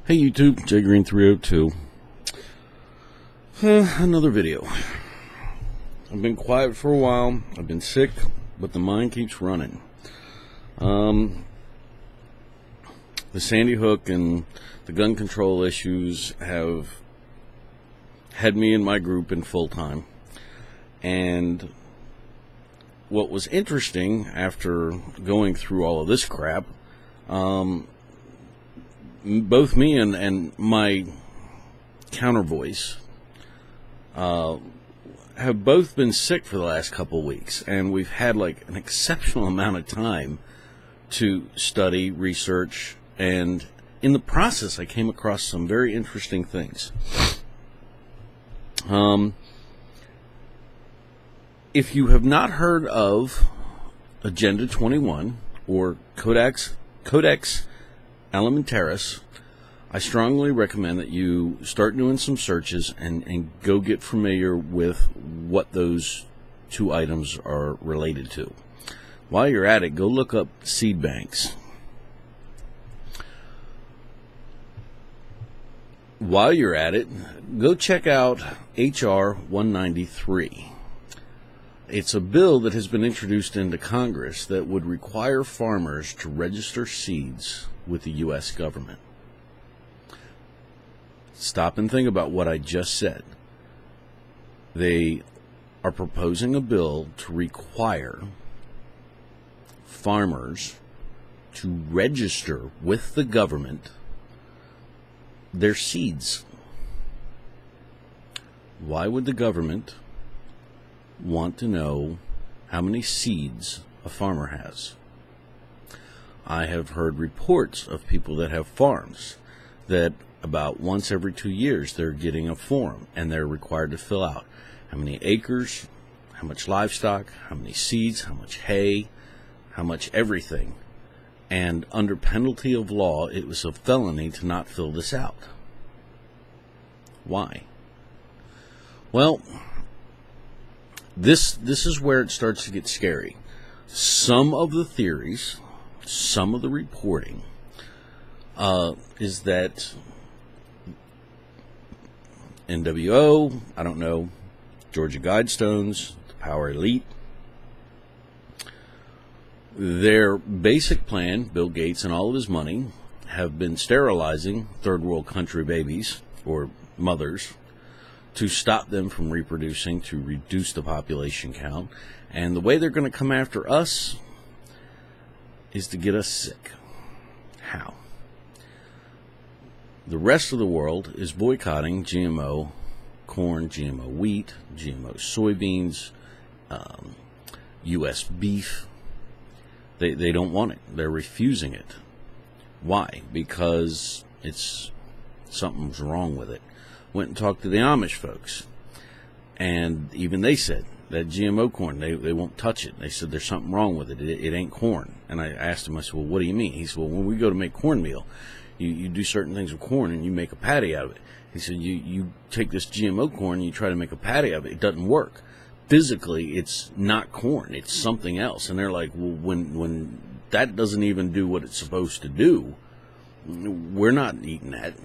Hey YouTube, JGreen302. Another video. I've been quiet for a while. I've been sick, but the mind keeps running. The Sandy Hook and the gun control issues have had me and my group in full time. And what was interesting after going through all of this crap, both me and my counter voice have both been sick for the last couple of weeks, and we've had like an exceptional amount of time to study, research, and in the process I came across some very interesting things. If you have not heard of Agenda 21 or Codex Alimentarius, I strongly recommend that you start doing some searches and go get familiar with what those two items are related to. While you're at it, go look up seed banks. While you're at it, go check out H.R. 193. It's a bill that has been introduced into Congress that would require farmers to register seeds with the U.S. government. Stop and think about what I just said. They are proposing a bill to require farmers to register with the government their seeds. Why would the government want to know how many seeds a farmer has? I have heard reports of people that have farms that about once every 2 years they're getting a form and they're required to fill out how many acres, how much livestock, how many seeds, how much hay, how much everything. And under penalty of law, it was a felony to not fill this out. Why? Well, this is where it starts to get scary. Some of the theories, some of the reporting is that NWO, I don't know, Georgia Guidestones, the Power Elite, their basic plan, Bill Gates and all of his money, have been sterilizing third world country babies or mothers to stop them from reproducing, to reduce the population count. And the way they're going to come after us is to get us sick. How? The rest of the world is boycotting GMO corn, GMO wheat, GMO soybeans, U.S. beef. They don't want it. They're refusing it. Why? Because something's wrong with it. Went and talked to the Amish folks, and even they said that GMO corn, they won't touch it. They said there's something wrong with it. It ain't corn. And I asked him, I said, well, what do you mean? He said, well, when we go to make cornmeal, you do certain things with corn and you make a patty out of it. He said, you take this GMO corn and you try to make a patty of it. It doesn't work. Physically, it's not corn. It's something else. And they're like, well, when that doesn't even do what it's supposed to do, we're not eating that.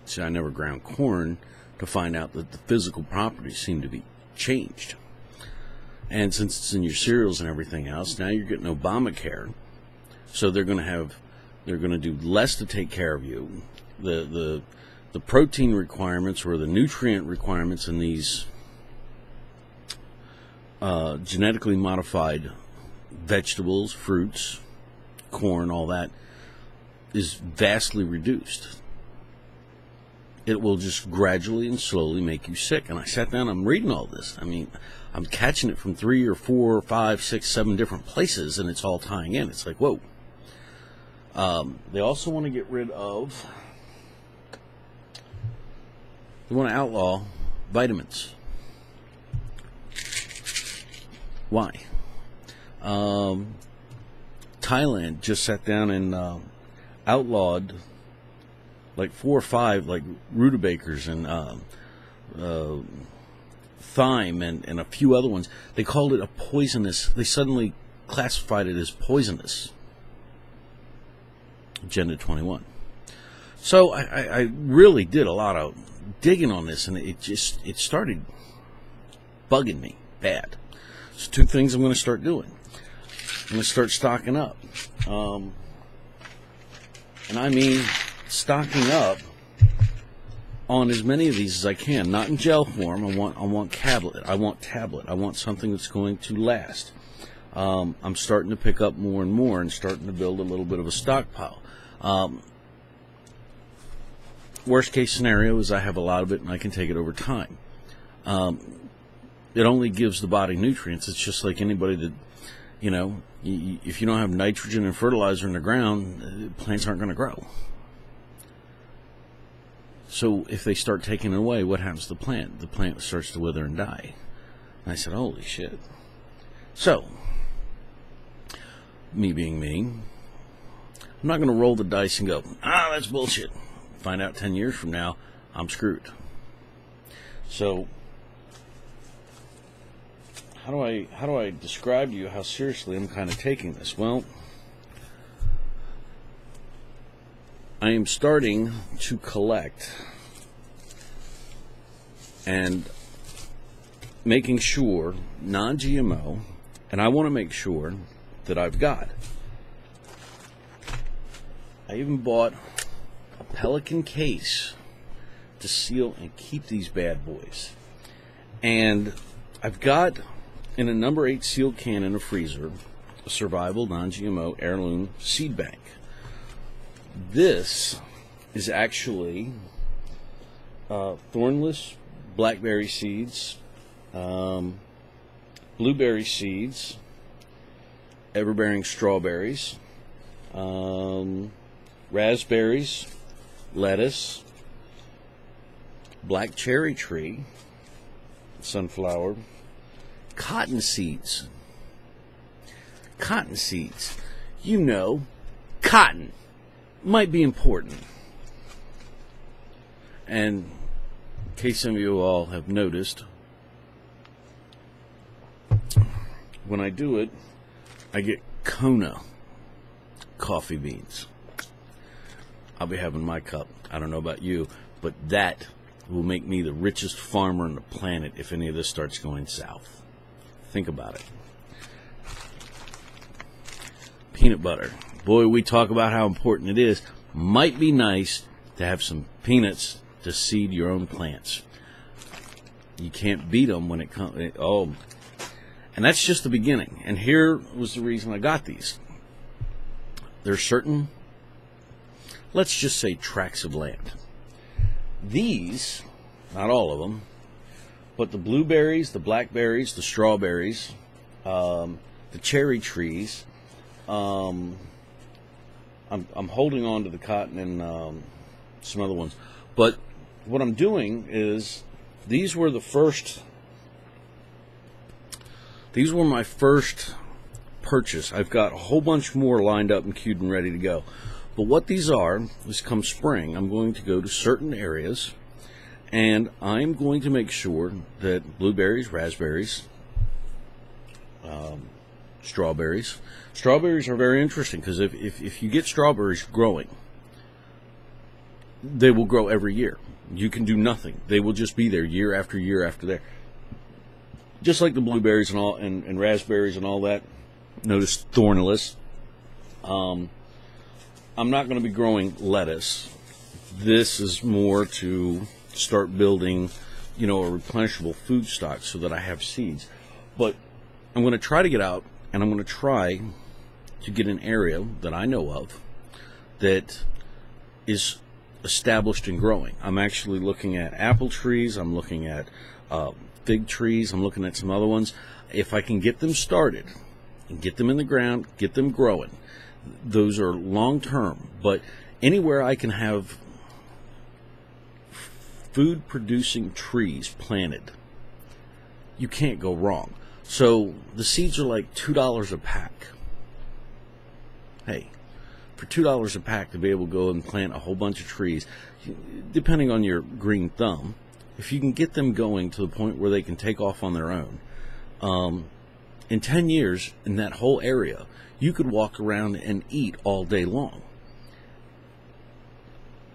See, I never ground corn to find out that the physical properties seem to be changed. And since it's in your cereals and everything else, now you're getting Obamacare. So they're going to do less to take care of you. The protein requirements or the nutrient requirements in these genetically modified vegetables, fruits, corn, all that is vastly reduced. It will just gradually and slowly make you sick. And I sat down, I'm reading all this. I mean, I'm catching it from 3 or 4 or 5, 6, 7 different places, and it's all tying in. It's like, whoa. They also want to get rid of, they want to outlaw vitamins. Why? Thailand just sat down and outlawed like 4 or 5 like rutabagas and thyme and a few other ones. They called it a poisonous. They suddenly classified it as poisonous. Agenda 21. So I really did a lot of digging on this, and it started bugging me bad. So two things I'm going to start doing. I'm going to start stocking up. And I mean stocking up on as many of these as I can. Not in gel form. I want tablet. I want something that's going to last. I'm starting to pick up more and more and starting to build a little bit of a stockpile. Worst case scenario is I have a lot of it and I can take it over time. It only gives the body nutrients. It's just like anybody that, if you don't have nitrogen and fertilizer in the ground, plants aren't going to grow. So if they start taking it away, what happens to the plant? The plant starts to wither and die. And I said, holy shit. So, me being me, I'm not going to roll the dice and go, that's bullshit. Find out 10 years from now, I'm screwed. So, how do I describe to you how seriously I'm kind of taking this? Well, I am starting to collect and making sure non-GMO, and I want to make sure that I've got. I even bought a Pelican case to seal and keep these bad boys. And I've got in a number 8 sealed can in a freezer a Survival non-GMO heirloom seed bank. This is actually thornless blackberry seeds, blueberry seeds, ever-bearing strawberries, raspberries, lettuce, black cherry tree, sunflower, cotton seeds. Cotton seeds. Cotton might be important. And in case some of you all have noticed, when I do it, I get Kona coffee beans. I'll be having my cup. I don't know about you, but that will make me the richest farmer on the planet if any of this starts going south. Think about it. Peanut butter. Boy, we talk about how important it is. Might be nice to have some peanuts to seed your own plants. You can't beat them when it comes. And that's just the beginning. And here was the reason I got these. There's certain, let's just say, tracts of land. These, not all of them, but the blueberries, the blackberries, the strawberries, the cherry trees. I'm holding on to the cotton and some other ones. But what I'm doing is, these were my first purchase. I've got a whole bunch more lined up and queued and ready to go. But what these are is, come spring, I'm going to go to certain areas and I'm going to make sure that blueberries, raspberries, strawberries are very interesting, because if you get strawberries growing, they will grow every year. You can do nothing. They will just be there year after year after there. Just like the blueberries and all and raspberries and all that. Notice thornless. I'm not going to be growing lettuce. This is more to start building, a replenishable food stock so that I have seeds. But I'm going to try to get out, and I'm going to try to get an area that I know of that is established and growing. I'm actually looking at apple trees. I'm looking at fig trees. I'm looking at some other ones. If I can get them started and get them in the ground, get them growing, those are long term. But anywhere I can have food producing trees planted, you can't go wrong. So the seeds are like $2 a pack. Hey, for $2 a pack to be able to go and plant a whole bunch of trees, depending on your green thumb, if you can get them going to the point where they can take off on their own, in 10 years in that whole area, you could walk around and eat all day long.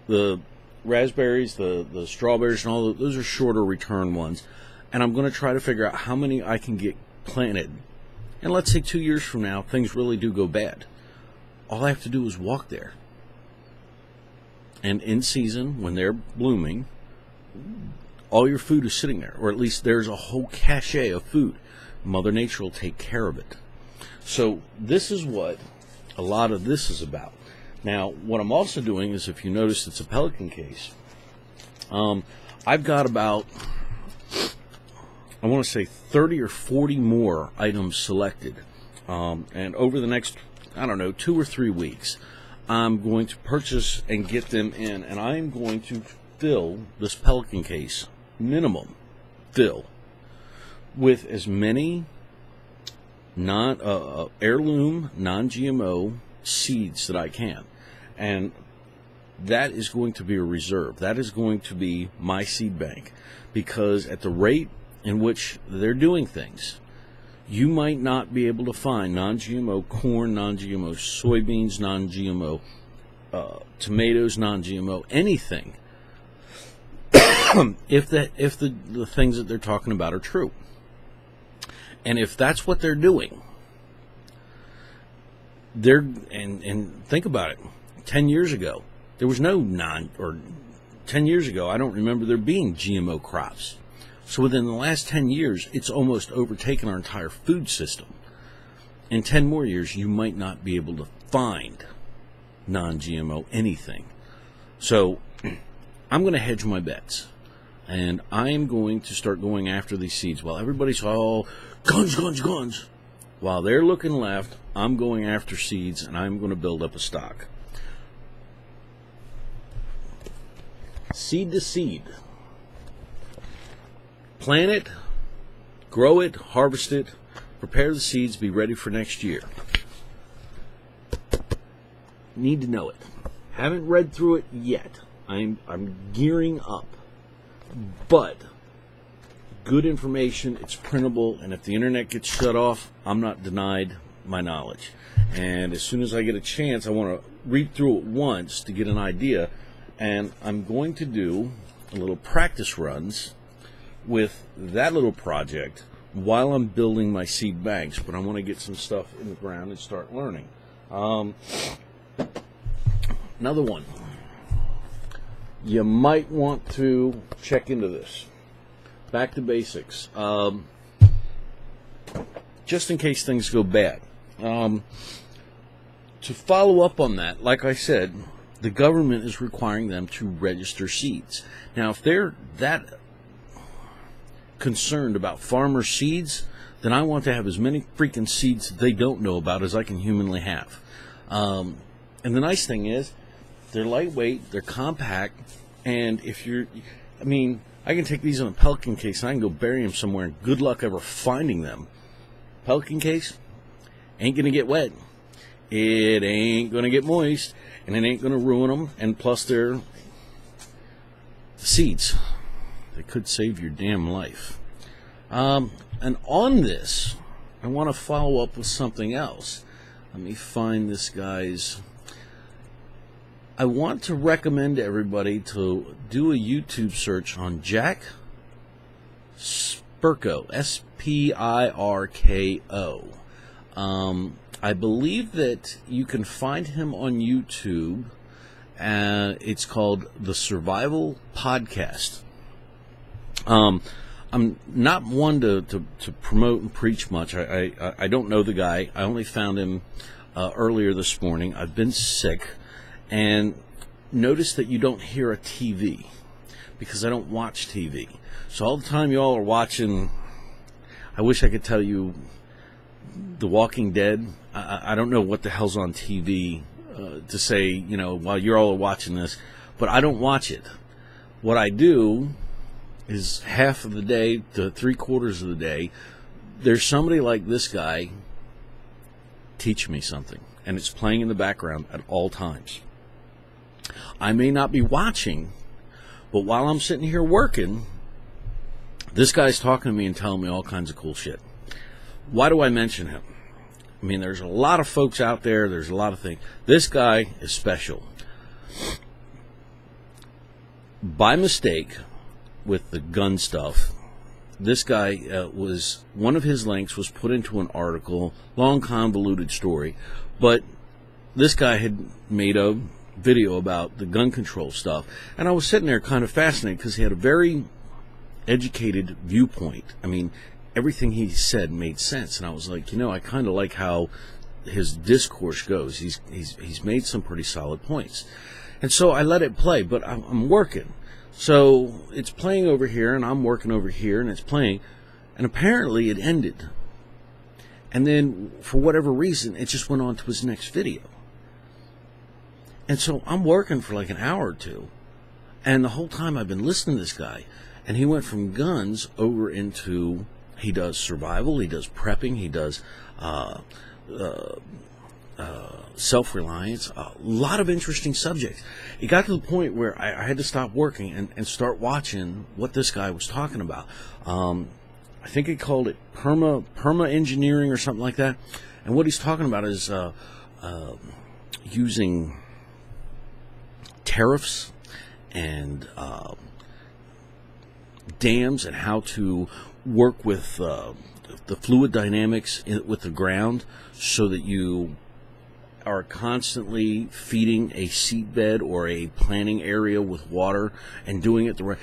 The raspberries, the strawberries, and all those are shorter return ones. And I'm going to try to figure out how many I can get planted. And let's say 2 years from now, things really do go bad. All I have to do is walk there. And in season, when they're blooming, all your food is sitting there. Or at least there's a whole cache of food. Mother Nature will take care of it. So this is what a lot of this is about. Now, what I'm also doing is, if you notice, it's a Pelican case. I've got about, I want to say 30 or 40 more items selected. And over the next, 2 or 3 weeks, I'm going to purchase and get them in. And I'm going to fill this Pelican case, minimum, with as many heirloom, non-GMO seeds that I can. And that is going to be a reserve. That is going to be my seed bank. Because at the rate in which they're doing things, you might not be able to find non-GMO corn, non-GMO soybeans, non-GMO tomatoes, non-GMO anything, if the things that they're talking about are true. And if that's what they're doing, and think about it, 10 years ago, there was no 10 years ago, I don't remember there being GMO crops. So within the last 10 years, it's almost overtaken our entire food system. In 10 more years, you might not be able to find non-GMO anything. So I'm going to hedge my bets. And I'm going to start going after these seeds. While everybody's all guns. While they're looking left, I'm going after seeds, and I'm going to build up a stock. Seed to seed. Plant it, grow it, harvest it, prepare the seeds, be ready for next year. Need to know it. Haven't read through it yet. I'm gearing up. But good information, it's printable, and if the internet gets shut off, I'm not denied my knowledge. And as soon as I get a chance, I want to read through it once to get an idea, and I'm going to do a little practice runs with that little project while I'm building my seed banks, but I want to get some stuff in the ground and start learning. Another one. You might want to check into this. Back to basics. Just in case things go bad. To follow up on that, like I said, the government is requiring them to register seeds. Now, if they're that concerned about farmer seeds, then I want to have as many freaking seeds that they don't know about as I can humanly have. And the nice thing is, they're lightweight, they're compact, and I can take these in a Pelican case and I can go bury them somewhere, and good luck ever finding them. Pelican case ain't going to get wet. It ain't going to get moist, and it ain't going to ruin them, and plus they're seeds. They could save your damn life. And on this, I want to follow up with something else. Let me find this guy's... I want to recommend to everybody to do a YouTube search on Jack Spirko, S-P-I-R-K-O. I believe that you can find him on YouTube. It's called The Survival Podcast. I'm not one to promote and preach much. I don't know the guy. I only found him earlier this morning. I've been sick. And notice that you don't hear a TV, because I don't watch TV. So all the time y'all are watching, I wish I could tell you, The Walking Dead. I don't know what the hell's on TV to say, while you're all watching this, but I don't watch it. What I do is half of the day to 3/4 of the day, there's somebody like this guy teach me something, and it's playing in the background at all times. I may not be watching, but while I'm sitting here working, this guy's talking to me and telling me all kinds of cool shit. Why do I mention him? I mean, there's a lot of folks out there. There's a lot of things. This guy is special. by mistake, with the gun stuff, this guy was, one of his links was put into an article, long convoluted story, but this guy had made a video about the gun control stuff, and I was sitting there kind of fascinated because he had a very educated viewpoint. I mean, everything he said made sense, and I was like, I kind of like how his discourse goes. He's made some pretty solid points, and so I let it play. But I'm working, so it's playing over here, and I'm working over here, and it's playing, and apparently it ended, and then for whatever reason, it just went on to his next video. And so I'm working for like an hour or two, and the whole time I've been listening to this guy, and he went from guns over into, he does survival, he does prepping, he does self-reliance, a lot of interesting subjects. It got to the point where I had to stop working and start watching what this guy was talking about. I think he called it perma engineering or something like that. And what he's talking about is using tariffs and dams and how to work with the fluid dynamics with the ground so that you are constantly feeding a seedbed or a planting area with water and doing it the right.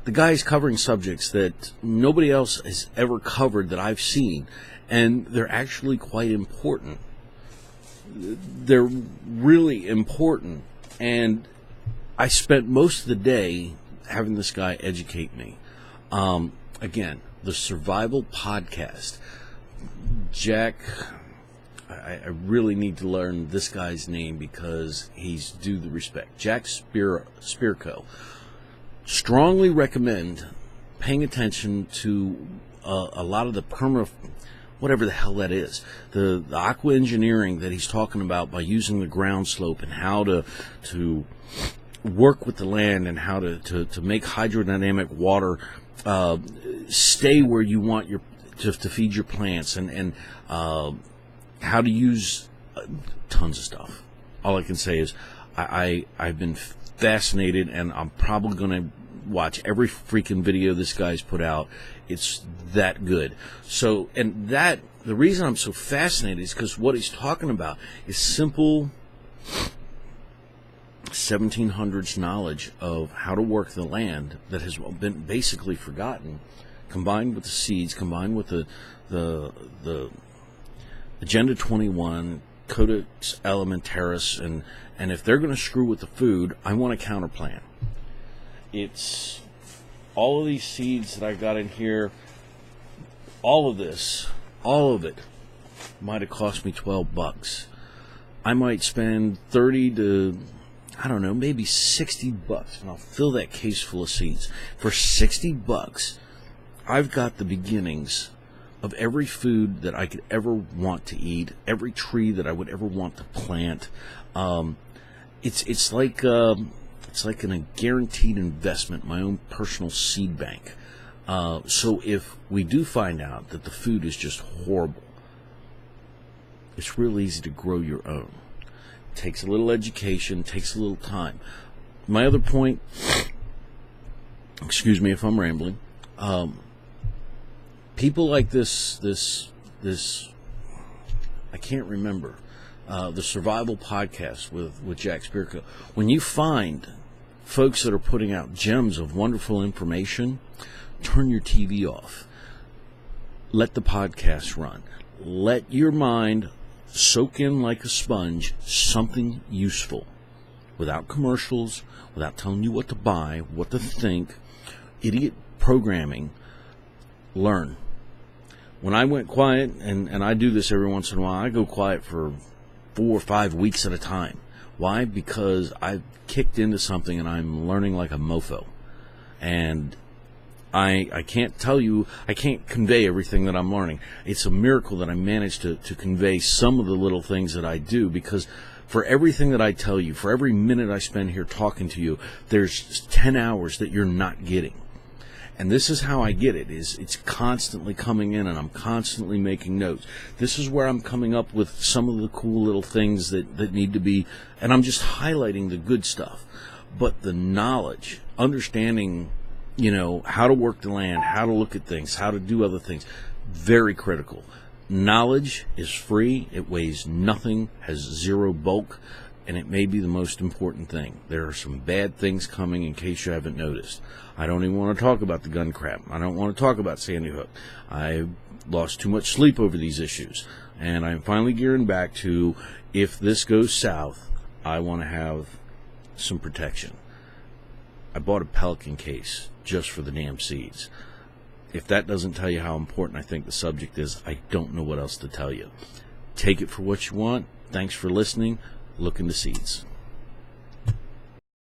The guy's covering subjects that nobody else has ever covered that I've seen, and they're actually quite important. They're really important, and I spent most of the day having this guy educate me. Again, the Survival Podcast. Jack, I really need to learn this guy's name because he's due the respect. Jack Spirko. Strongly recommend paying attention to a lot of the whatever the hell that is, the aqua engineering that he's talking about by using the ground slope and how to work with the land and how to make hydrodynamic water stay where you want to feed your plants, and how to use tons of stuff. All I can say is I've been fascinated, and I'm probably going to watch every freaking video this guy's put out. It's that good. So, and the reason I'm so fascinated is because what he's talking about is simple 1700s knowledge of how to work the land that has been basically forgotten, combined with the seeds, combined with the Agenda 21, Codex Alimentarius, and if they're going to screw with the food, I want a counter plan. It's all of these seeds that I got in here, all of it might have cost me $12. I might spend 30 to, I don't know, maybe $60, and I'll fill that case full of seeds. For $60, I've got the beginnings of every food that I could ever want to eat, every tree that I would ever want to plant. It's like a guaranteed investment, my own personal seed bank. So if we do find out that the food is just horrible, it's real easy to grow your own. It takes a little education, takes a little time. My other point, excuse me if I'm rambling, people like this I can't remember, the Survival Podcast with Jack Spirko. When you find folks that are putting out gems of wonderful information, turn your TV off. Let the podcast run. Let your mind soak in like a sponge something useful, without commercials, without telling you what to buy, what to think, idiot programming. Learn. When I went quiet, and I do this every once in a while, I go quiet for 4 or 5 weeks at a time. Why? Because I've kicked into something and I'm learning like a mofo. And I can't tell you, I can't convey everything that I'm learning. It's a miracle that I managed to convey some of the little things that I do, because for everything that I tell you, for every minute I spend here talking to you, there's 10 hours that you're not getting. And this is how I get it, is it's constantly coming in and I'm constantly making notes. This is where I'm coming up with some of the cool little things that need to be, and I'm just highlighting the good stuff. But the knowledge, understanding, how to work the land, how to look at things, how to do other things, very critical. Knowledge is free. It weighs nothing, has zero bulk, and it may be the most important thing. There are some bad things coming in case you haven't noticed. I don't even want to talk about the gun crap. I don't want to talk about Sandy Hook. I lost too much sleep over these issues. And I'm finally gearing back to, if this goes south, I want to have some protection. I bought a Pelican case just for the damn seeds. If that doesn't tell you how important I think the subject is, I don't know what else to tell you. Take it for what you want. Thanks for listening. Look into seeds.